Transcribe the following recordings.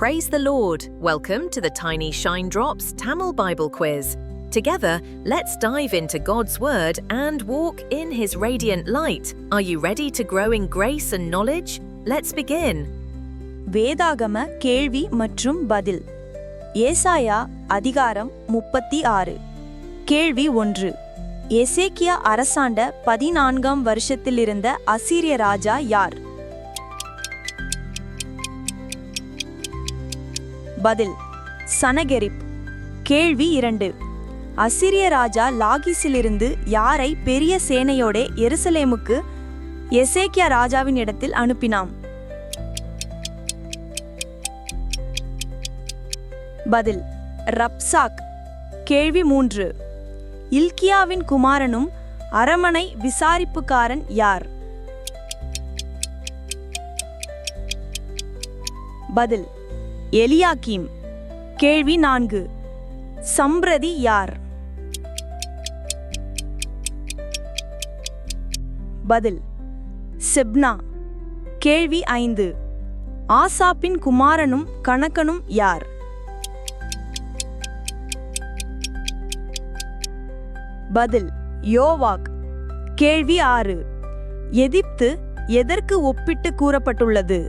Praise the Lord! Welcome to the Tiny Shine Drops Tamil Bible Quiz. Together, let's dive into God's Word and walk in His radiant light. Are you ready to grow in grace and knowledge? Let's begin. வேதாகம கேள்வி மற்றும் பதில். ஏசாயா அதிகாரம் 36. கேள்வி 1. எசேக்கியா அரசாண்ட 14ஆம் வருஷத்திலிருந்த அசீரிய ராஜா யார்? பதில் சனகெரிப். கேள்வி 2. அசீரிய ராஜா லாகிஸிலிருந்து யாரை பெரிய சேனையோட எருசலேமுக்கு எசேக்கியா ராஜாவின் இடத்தில் அனுப்பினாம்? பதில் ரப்சாக். கேள்வி 3. இல்கியாவின் குமாரனும் அரமனை விசாரிப்புக்காரன் யார்? பதில் எலியாக்கீம். கேள்வி 4. சம்பிரதி யார்? பதில் செப்னா. கேள்வி 5. ஆசாப்பின் குமாரனும் கணக்கனும் யார்? பதில் யோவாக். கேள்வி 6. எகிப்து எதற்கு ஒப்பிட்டு கூறப்பட்டுள்ளது?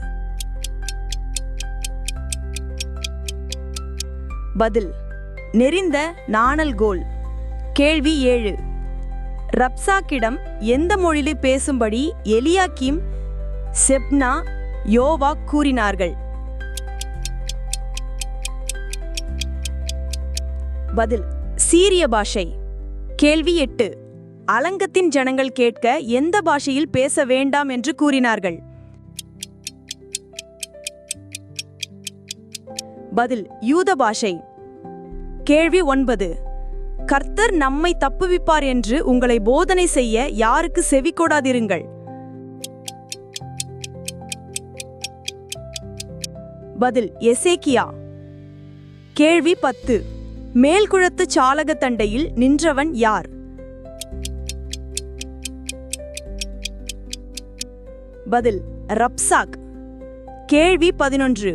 பதில் நெறிந்த நாணல்கோல். கேள்வி 7. ரப்சாக்கிடம் எந்த மொழியில் பேசும்படி எலியாக்கீம், செப்னா, யோவாக் கூறினார்கள்? பதில் சீரிய பாஷை. கேள்வி 8. அலங்கத்தின் ஜனங்கள் கேட்க எந்த பாஷையில் பேச வேண்டாம் என்று கூறினார்கள்? பதில் யூத பாஷை. கேள்வி 9. கர்த்தர் நம்மை தப்புவிப்பார் என்று உங்களை போதனை செய்ய யாருக்கு செவிகொடாதிருங்கள்? பதில் எசேக்கியா. கேள்வி 10. மேல்குளத்து சாலக தண்டையில் நின்றவன் யார்? பதில் ரப்சாக். கேள்வி 11.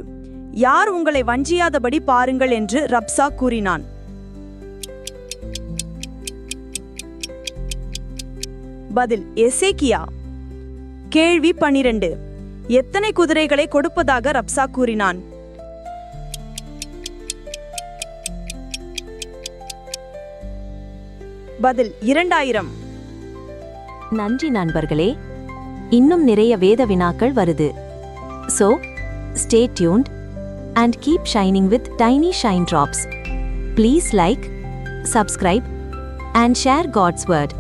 யார் உங்களை வஞ்சியாதபடி பாருங்கள் என்று ரப்சாக் கூறினான்? பதில் எசேக்கியா. கேள்வி 12. எத்தனை குதிரைகளை கொடுப்பதாக ரப்சாக் கூறினான்? பதில் 2000. நன்றி நண்பர்களே. இன்னும் நிறைய வேத வினாக்கள் வருது. So, stay tuned and keep shining with Tiny Shine Drops. Please like, subscribe and share God's Word.